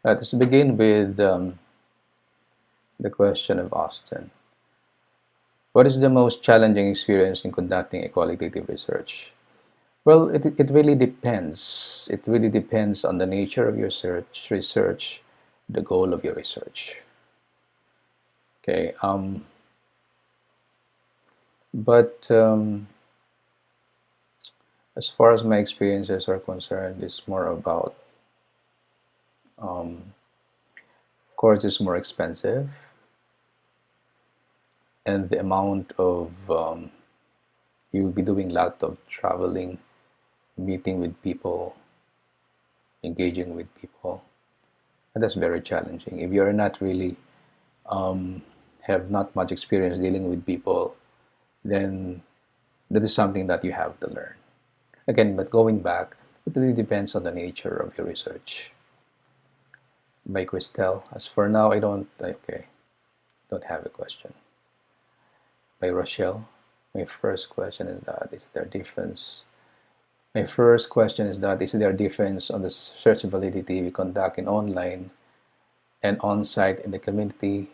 Let's begin with the question of Austin. What is the most challenging experience in conducting a qualitative research? Well, it really depends. It really depends on the nature of your research, the goal of your research. Okay, but as far as my experiences are concerned, it's more about, of course, it's more expensive, and the amount of you'll be doing a lot of traveling, meeting with people, engaging with people, and that's very challenging. If you're not really um, have not much experience dealing with people, then that is something that you have to learn. Again, but going back, it really depends on the nature of your research. By Christelle, as for now, I don't have a question. By Rochelle, my first question is that is there a difference? My first question is that is there a difference on the search validity we conduct in online and on-site in the community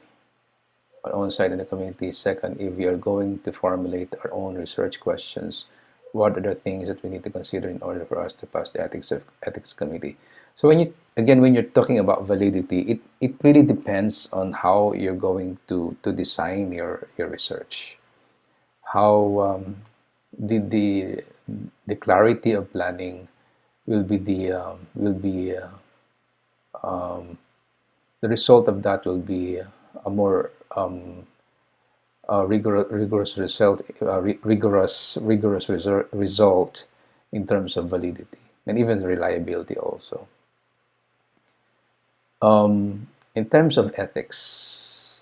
or on-site in the community? Second, if we are going to formulate our own research questions, what are the things that we need to consider in order for us to pass the ethics committee? So when you're talking about validity, it really depends on how you're going to design your research. How the clarity of planning will be the result of that will be a more rigorous result, result in terms of validity and even reliability also. In terms of ethics,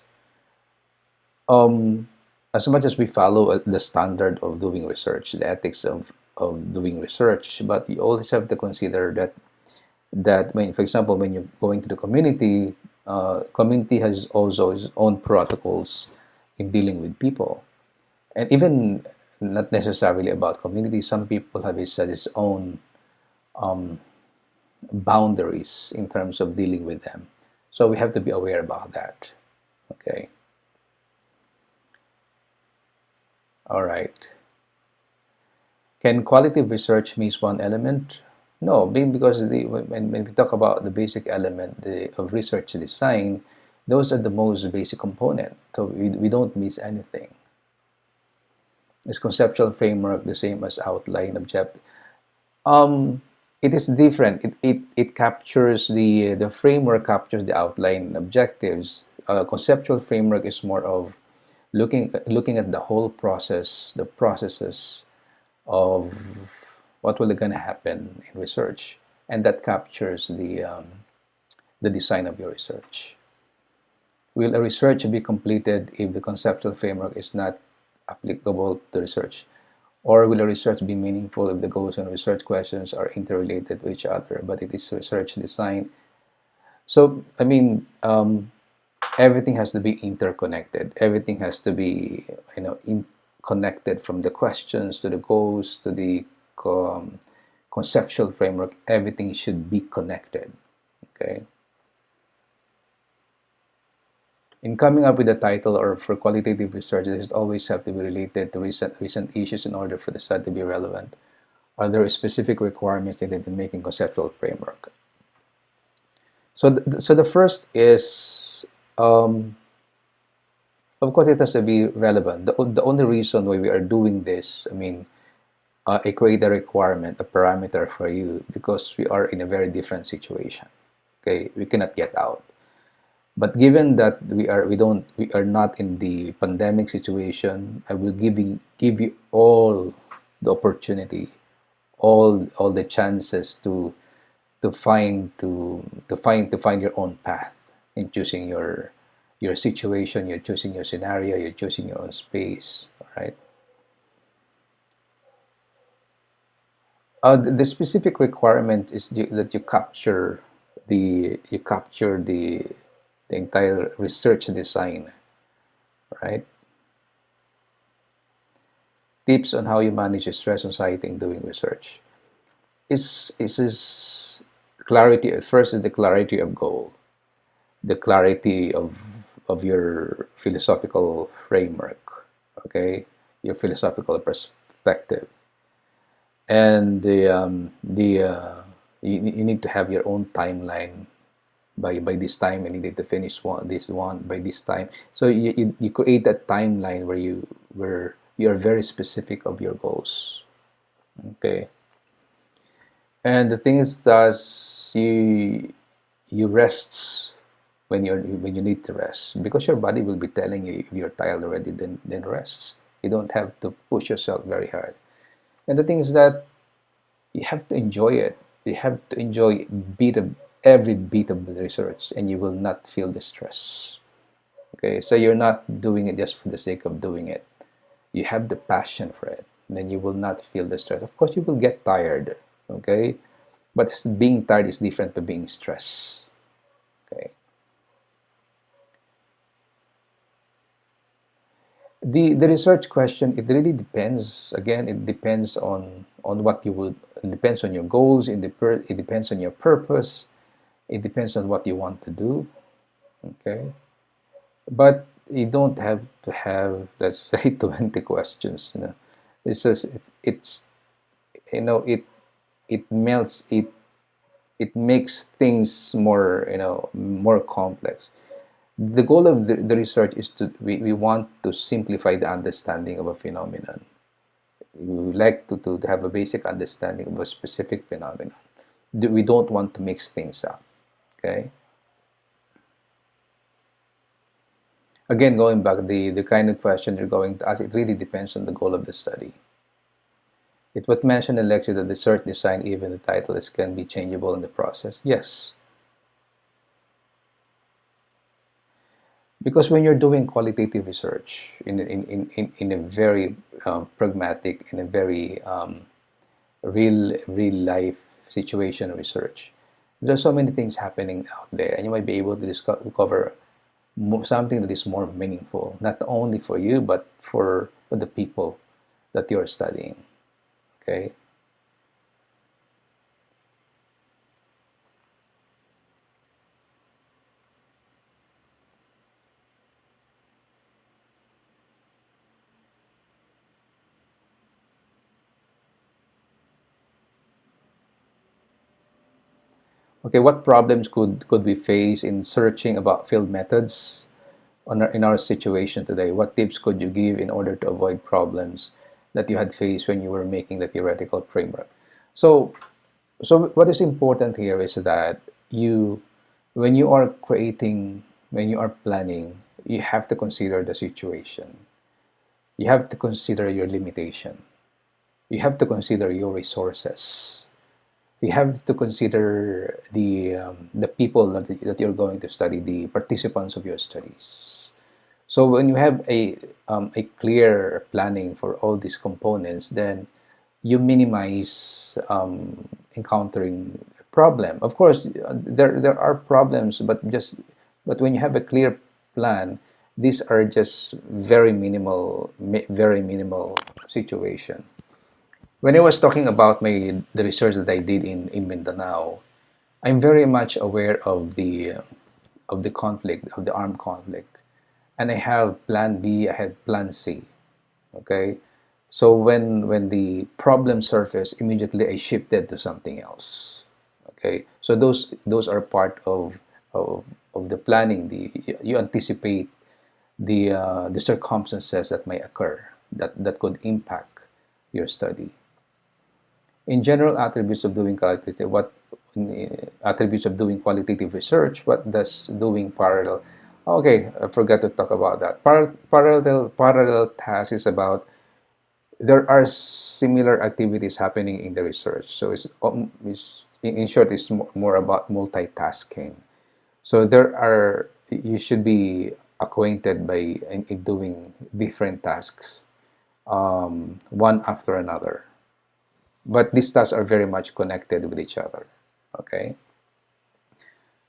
um, as much as we follow the standard of doing research, the ethics of doing research, but you always have to consider that when, for example, when you're going to the community, community has also its own protocols in dealing with people, and even not necessarily about community. Some people have its own boundaries in terms of dealing with them. So we have to be aware about that. Okay. All right. Can qualitative research miss one element? No, because when we talk about the basic element of research design, those are the most basic component. So we don't miss anything. Is conceptual framework the same as outline object? Um, it is different. It captures the framework captures the outline objectives. Conceptual framework is more of looking at the whole process, the processes of what will going to happen in research, and that captures the design of your research. Will a research be completed if the conceptual framework is not applicable to research? Or will a research be meaningful if the goals and research questions are interrelated to each other, but it is research design? So, I mean, everything has to be interconnected. Everything has to be, connected from the questions to the goals to the um, conceptual framework. Everything should be connected. Okay. In coming up with a title or for qualitative research, it always have to be related to recent issues in order for the study to be relevant. Are there specific requirements needed in making conceptual framework? So the first is, um, of course, it has to be relevant. The only reason why we are doing this, I mean, I create a requirement, a parameter for you because we are in a very different situation. Okay, we cannot get out. But given that we are not in the pandemic situation, I will give you all the opportunity, all the chances to find your own path in choosing your situation. You're choosing your scenario. You're choosing your own space. All right. The specific requirement is that you capture the entire research design, right? Tips on how you manage stress, anxiety in doing research. Is clarity. First is the clarity of goal, the clarity of your philosophical framework, okay, your philosophical perspective, and you need to have your own timeline. By this time, I needed to finish this one by this time. So you create that timeline where you are very specific of your goals. Okay, and the thing is that you rest when you need to rest, because your body will be telling you if you're tired already, then rest. You don't have to push yourself very hard. And the thing is that you have to enjoy it. You have to enjoy every bit of the research, and you will not feel the stress. Okay, so you're not doing it just for the sake of doing it. You have the passion for it, then you will not feel the stress. Of course, you will get tired. Okay, but being tired is different to being stressed. Okay, the research question, it really depends. Again, it depends on what you would. It depends on your goals. It depends on your purpose. It depends on what you want to do. Okay, but you don't have to have, let's say, 20 questions. It's just it's it melts it makes things more complex. The goal of the research is we want to simplify the understanding of a phenomenon. We like to have a basic understanding of a specific phenomenon. We don't want to mix things up. Okay. Again, going back, the kind of question you're going to ask, it really depends on the goal of the study. It was mentioned in lecture that the search design, even the title, can be changeable in the process. Yes, because when you're doing qualitative research in a very pragmatic, in a very real life situation research, there's so many things happening out there, and you might be able to discover something that is more meaningful, not only for you, but for the people that you're studying. Okay. Okay, what problems could we face in searching about field methods in our situation today? What tips could you give in order to avoid problems that you had faced when you were making the theoretical framework? So, so what is important here is that you, when you are creating, when you are planning, you have to consider the situation. You have to consider your limitation. You have to consider your resources. You have to consider the people that you're going to study, the participants of your studies. So when you have a clear planning for all these components, then you minimize encountering a problem. Of course, there are problems, but when you have a clear plan, these are just very minimal situation. When I was talking about the research that I did in Mindanao, I'm very much aware of the conflict, of the armed conflict, and I have Plan B, I had Plan C. Okay, so when the problem surfaced, immediately I shifted to something else. Okay, so those are part of the planning. You anticipate the circumstances that may occur that could impact your study. In general attributes of doing qualitative, what attributes of doing qualitative research, what does doing parallel? Okay, I forgot to talk about that. Parallel task is about, there are similar activities happening in the research. So in short, it's more about multitasking. So you should be acquainted in doing different tasks, one after another. But these tasks are very much connected with each other. Okay.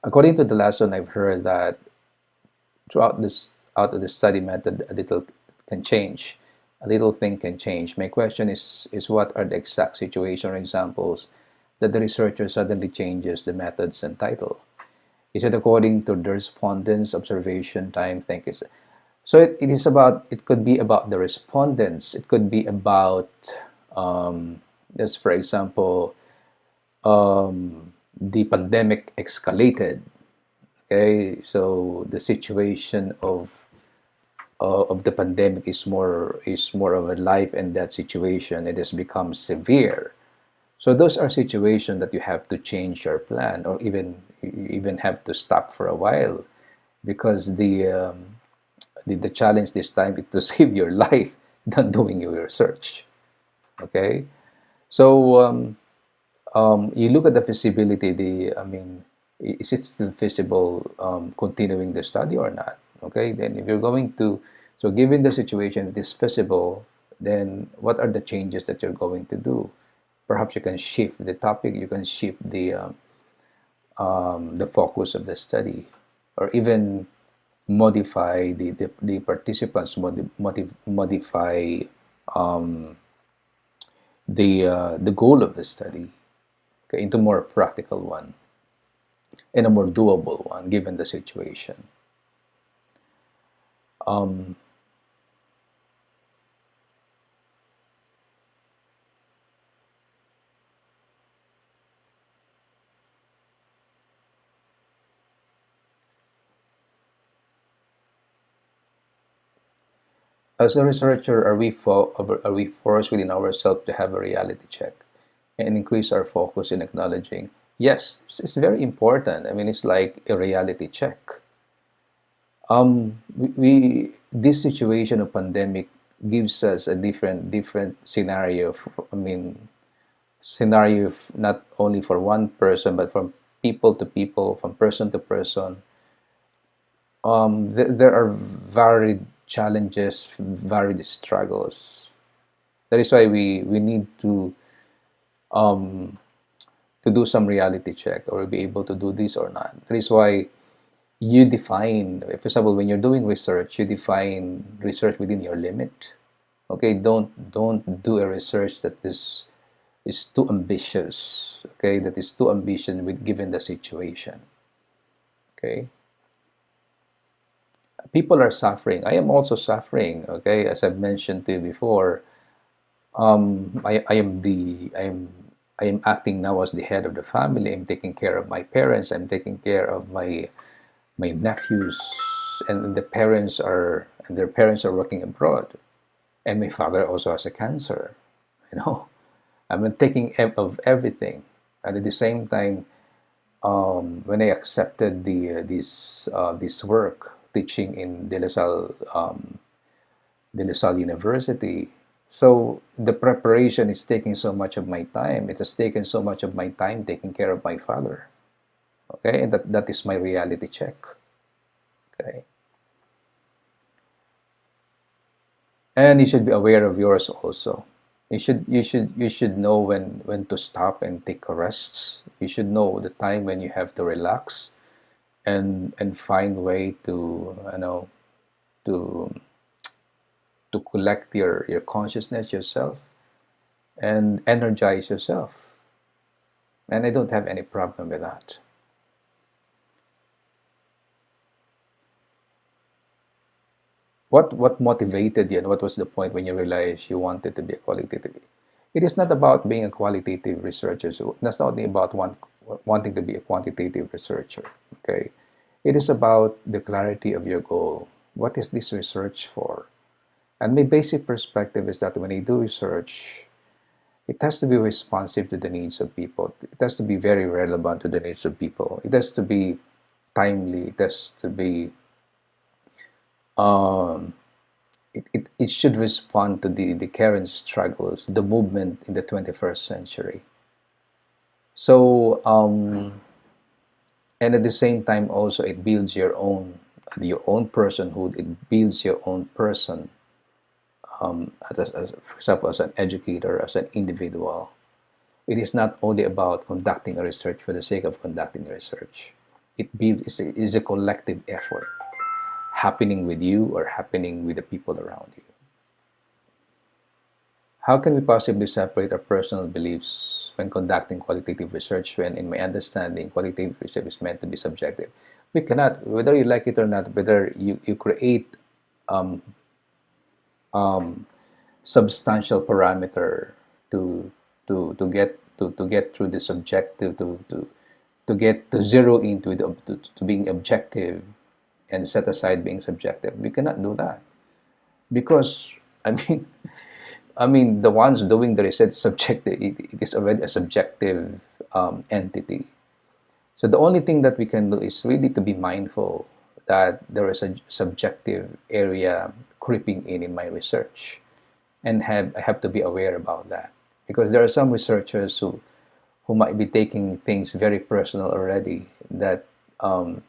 According to the lesson, I've heard that throughout this out of the study method, a little can change. A little thing can change. My question is what are the exact situation or examples that the researcher suddenly changes the methods and title? Is it according to the respondents' observation time? Thank you. So it is about, it could be about the respondents. It could be about, just for example, the pandemic escalated. Okay, so the situation of the pandemic is more of a life and death situation. It has become severe. So those are situations that you have to change your plan, or even you even have to stop for a while, because the challenge this time is to save your life than doing your research. Okay, so you look at the feasibility. I mean, is it still feasible continuing the study or not? Okay, then if you're going to, so given the situation it is feasible, then what are the changes that you're going to do? Perhaps you can shift the topic, you can shift the focus of the study, or even modify the participants, modify the goal of the study, okay, into more practical one and a more doable one given the situation. Um, as a researcher, are we forced within ourselves to have a reality check and increase our focus in acknowledging? Yes, it's very important. I mean, it's like a reality check. This situation of pandemic gives us a different scenario. I mean, scenario not only for one person but from people to people, from person to person. There are varied challenges, varied struggles. That is why we need um, to do some reality check, or be able to do this or not. That is why you define, for example, when you're doing research, you define research within your limit. Okay, don't do a research that is too ambitious. Okay, that is too ambitious with given the situation. Okay, people are suffering. I am also suffering. Okay, as I've mentioned to you before, I am acting now as the head of the family. I'm taking care of my parents. I'm taking care of my nephews, and their parents are working abroad, and my father also has a cancer. You know, I'm taking of everything, and at the same time, when I accepted this work teaching in De La Salle University. So the preparation is taking so much of my time. It has taken so much of my time taking care of my father. Okay, and that is my reality check. Okay, and you should be aware of yours also. You should know when to stop and take rests. You should know the time when you have to relax and find way to, you know, to to collect your consciousness yourself and energize yourself. And I don't have any problem with that. What motivated you, and what was the point when you realized you wanted to be a qualitative? It is not about being a qualitative researcher. So that's not only about wanting to be a quantitative researcher. Okay, it is about the clarity of your goal. What is this research for? And my basic perspective is that when I do research, it has to be responsive to the needs of people. It has to be very relevant to the needs of people. It has to be timely. It has to be um, it should respond to the current struggles, the movement in the 21st century. So, and at the same time, also it builds your own personhood. It builds your own person, for example, as an educator, as an individual. It is not only about conducting a research for the sake of conducting a research. It builds is a collective effort happening with you or happening with the people around you. How can we possibly separate our personal beliefs when conducting qualitative research when, in my understanding, qualitative research is meant to be subjective? We cannot, whether you like it or not, whether you create um, um, substantial parameter to to get through the subjective to get to zero into to being objective and set aside being subjective. We cannot do that because I mean the ones doing the research subjective, it is already a subjective entity. So the only thing that we can do is really to be mindful that there is a subjective area creeping in my research, and I have to be aware about that because there are some researchers who might be taking things very personal already. That um,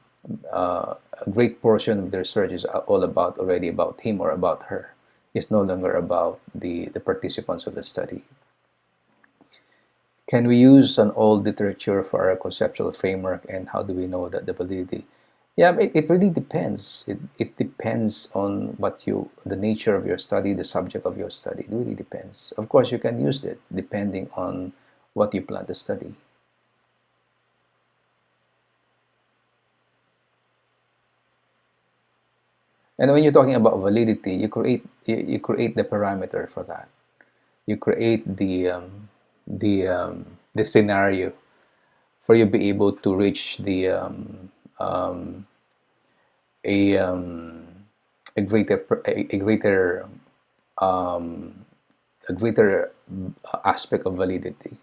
a great portion of the research is all about already about him or about her. It's no longer about the participants of the study. Can we use an old literature for our conceptual framework, and how do we know that the validity? Yeah, it really depends. It depends on the nature of your study, the subject of your study. It really depends. Of course, you can use it depending on what you plan to study. And when you're talking about validity, you create the parameter for that. You create the scenario for you to be able to reach um, a um, a greater um, a greater aspect of validity.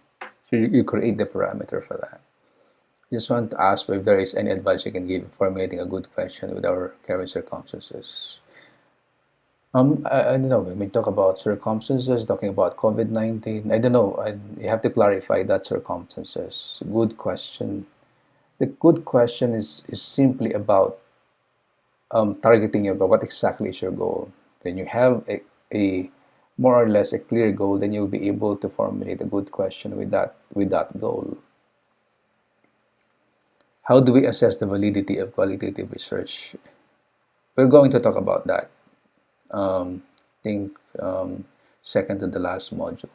So you create the parameter for that. Just want to ask if there is any advice you can give in formulating a good question with our current circumstances. I don't know. When we talk about circumstances, talking about COVID-19, I don't know. You have to clarify that circumstances. Good question. The good question is simply about targeting your goal. What exactly is your goal? When you have a more or less a clear goal, then you'll be able to formulate a good question with that goal. How do we assess the validity of qualitative research? We're going to talk about that. I think second to the last module.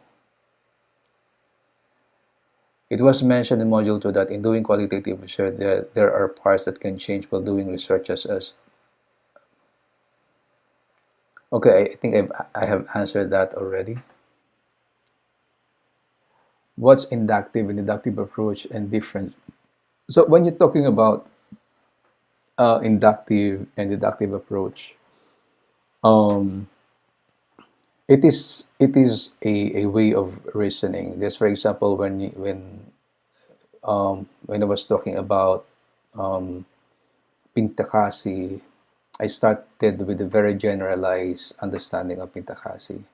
It was mentioned in module 2 that in doing qualitative research, there are parts that can change while doing research as okay, I think I have answered that already. What's inductive and deductive approach and difference? So when you're talking about inductive and deductive approach, um, it is a way of reasoning. Just for example, when I was talking about um, Pintakasi, I started with a very generalized understanding of Pintakasi.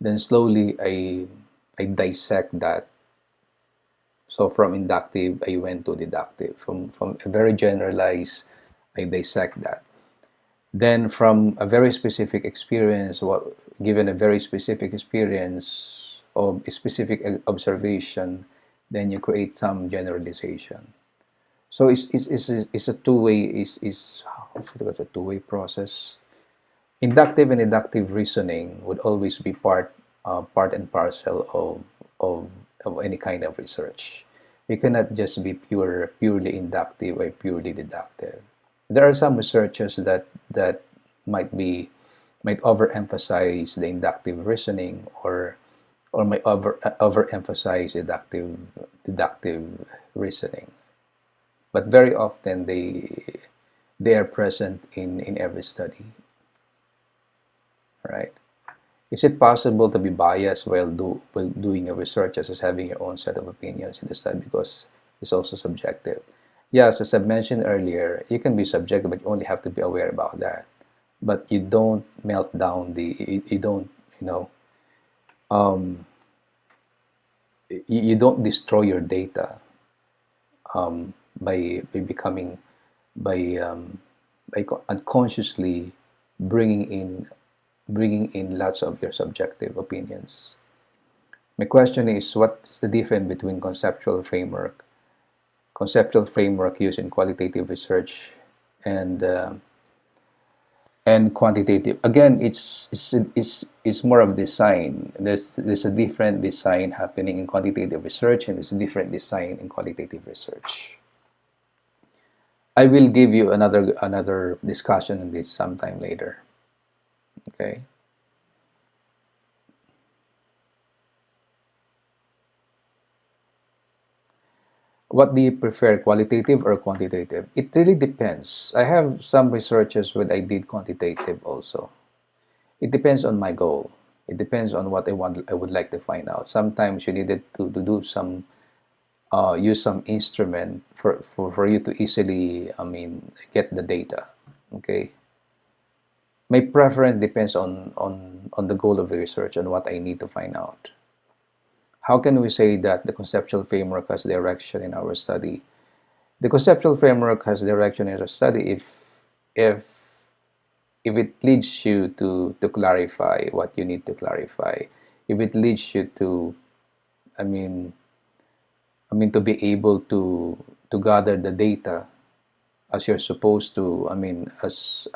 Then slowly I dissect that. So from inductive, I went to deductive. From a very generalized, I dissect that. Then from a very specific experience, given a very specific experience or a specific observation, then you create some generalization. So it's a two-way is I forgot a two-way process. Inductive and deductive reasoning would always be part and parcel of any kind of research. You cannot just be purely inductive or purely deductive. There are some researchers that might be might overemphasize the inductive reasoning or might overemphasize deductive reasoning. But very often they are present in every study, right? Is it possible to be biased while doing a research as having your own set of opinions in the study because it's also subjective? Yes, as I mentioned earlier, you can be subjective, but you only have to be aware about that. But you don't melt down you don't, you know, um, you don't destroy your data by becoming by unconsciously bringing in bringing in lots of your subjective opinions. My question is, what's the difference between conceptual framework used in qualitative research, and and quantitative. Again, it's more of design. There's a different design happening in quantitative research, and there's a different design in qualitative research. I will give you another discussion on this sometime later. Okay. What do you prefer, qualitative or quantitative? It really depends. I have some researchers where I did quantitative also. It depends on my goal. It depends on what I would like to find out. Sometimes you needed to do some use some instrument for you to easily, I mean, get the data. Okay. My preference depends on the goal of the research and what I need to find out. How can we say that the conceptual framework has direction in our study? The conceptual framework has direction in our study if if it leads you to clarify what you need to clarify, if it leads you to, I mean, to be able to gather the data as you're supposed to, I mean, as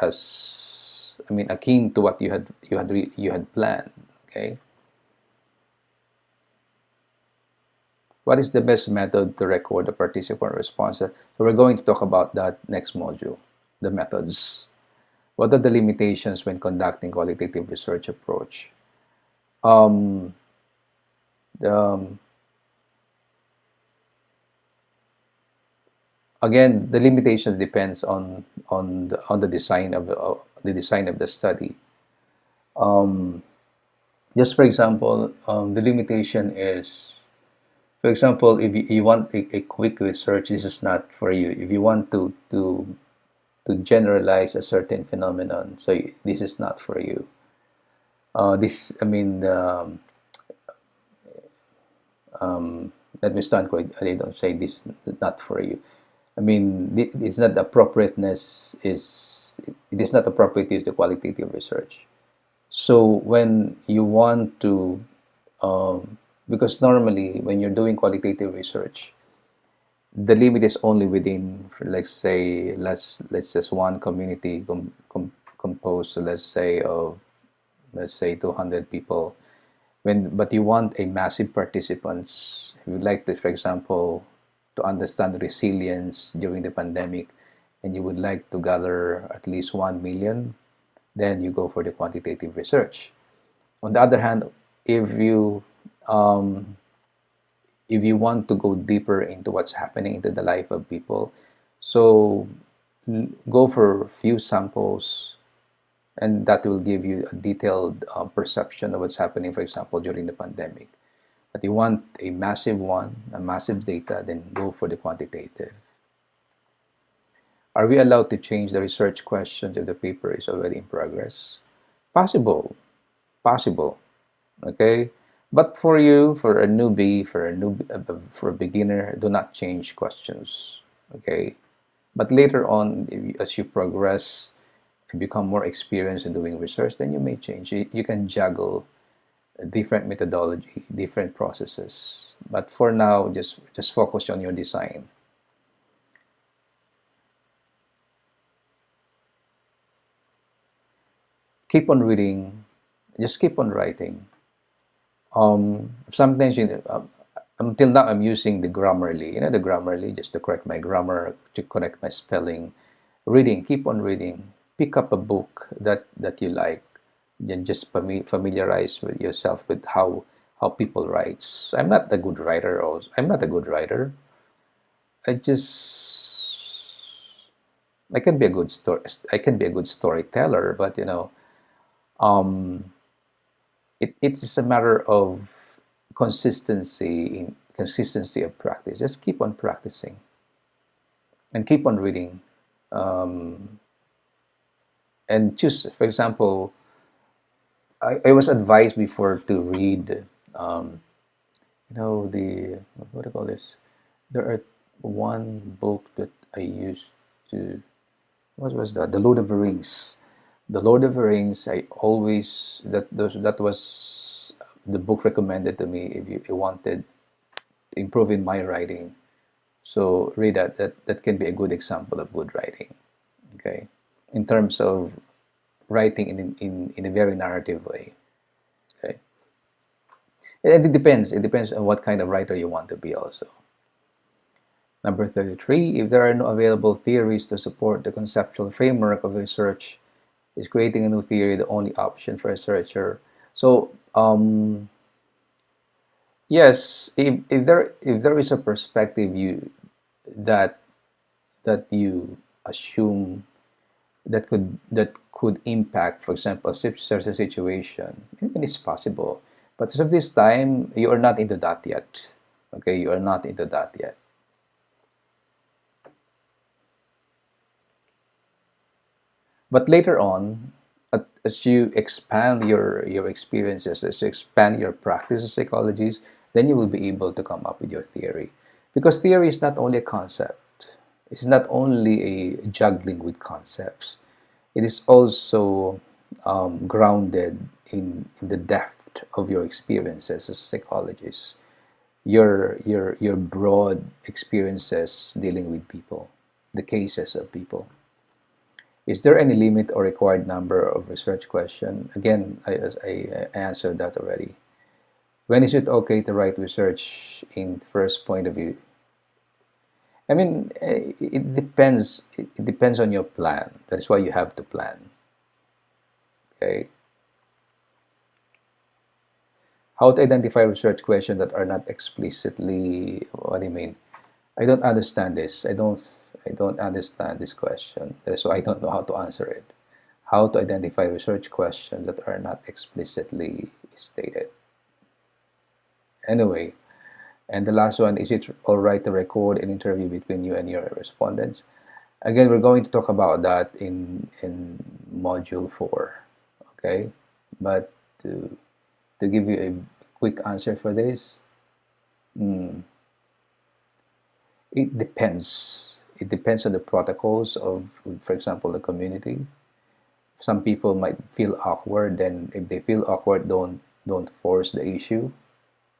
I mean, akin to what you had planned. Okay, what is the best method to record the participant response? So we're going to talk about that next module, the methods. What are the limitations when conducting qualitative research approach? Um, the, again, the limitations depends on the design of the design of the study. Um, just for example, the limitation is, for example, if you want a quick research, this is not for you. If you want to generalize a certain phenomenon, so this is not for you. This, I mean, let me start correct. I don't say this is not for you. I mean, it's not appropriateness is it is not appropriate to use the qualitative research. So when you want to, because normally when you're doing qualitative research, the limit is only within, let's say, let's just one community composed, let's say of, let's say 200 people. When but you want a massive participants, you would like to, for example, to understand resilience during the pandemic, and you would like to gather at least 1 million, then you go for the quantitative research. On the other hand, if you um, if you want to go deeper into what's happening into the life of people, so go for few samples, and that will give you a detailed perception of what's happening, for example, during the pandemic. But you want a massive one, a massive data, then go for the quantitative. Are we allowed to change the research questions if the paper is already in progress? Possible, possible. Okay, but for you, for a newbie, for a beginner, do not change questions. Okay, but later on, as you progress and become more experienced in doing research, then you may change. You can juggle different methodology, different processes. But for now, just focus on your design. Keep on reading. Just keep on writing. Sometimes until now I'm using the Grammarly. You know the Grammarly, just to correct my grammar, to correct my spelling. Reading. Keep on reading. Pick up a book that you like. Then just familiarize with yourself with how people writes. I'm not a good writer. Also, I'm not a good writer. I just I can be a good story. I can be a good storyteller, but um, it's just a matter of consistency of practice. Just keep on practicing and keep on reading, um, and choose. For example, I was advised before to read, um, the what do you call this? There are one book that I used to. What was that? The Lord of the Rings. The Lord of the Rings. I always that was the book recommended to me if you wanted to improve in my writing. So read that. That can be a good example of good writing. Okay, in terms of writing in a very narrative way. Okay, and it depends. It depends on what kind of writer you want to be also. Number 33, if there are no available theories to support the conceptual framework of research, is creating a new theory the only option for a researcher? So, yes, if there is a perspective that that you assume that could impact, for example, certain situation, even it's possible. But as of this time, you are not into that yet. Okay, you are not into that yet. But later on, as you expand your experiences, as you expand your practice of psychologies, then you will be able to come up with your theory. Because theory is not only a concept, it's not only a juggling with concepts, it is also grounded in the depth of your experiences as psychologists, your broad experiences dealing with people, the cases of people. Is there any limit or required number of research question? Again, I answered that already. When is it okay to write research in first point of view? I mean, it depends. It depends on your plan. That's why you have to plan. Okay. How to identify research questions that are not explicitly, what do you mean? I don't understand this. I don't understand this question. That's why I don't know how to answer it. How to identify research questions that are not explicitly stated. Anyway, and the last one, is it all right to record an interview between you and your respondents? Again, we're going to talk about that in module 4. Okay, but to give you a quick answer for this, mm, it depends. It depends on the protocols of, for example, the community. Some people might feel awkward. Then, if they feel awkward, don't force the issue.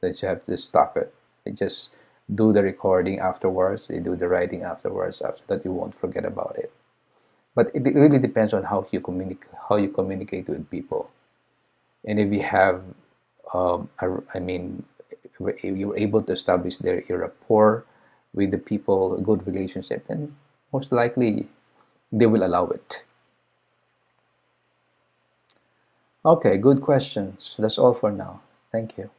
That you have to stop it. They just do the recording afterwards. They do the writing afterwards. After that, you won't forget about it. But it really depends on how you communicate with people. And if you have, I mean, if you're able to establish your rapport with the people, a good relationship, then most likely they will allow it. Okay, good questions. That's all for now. Thank you.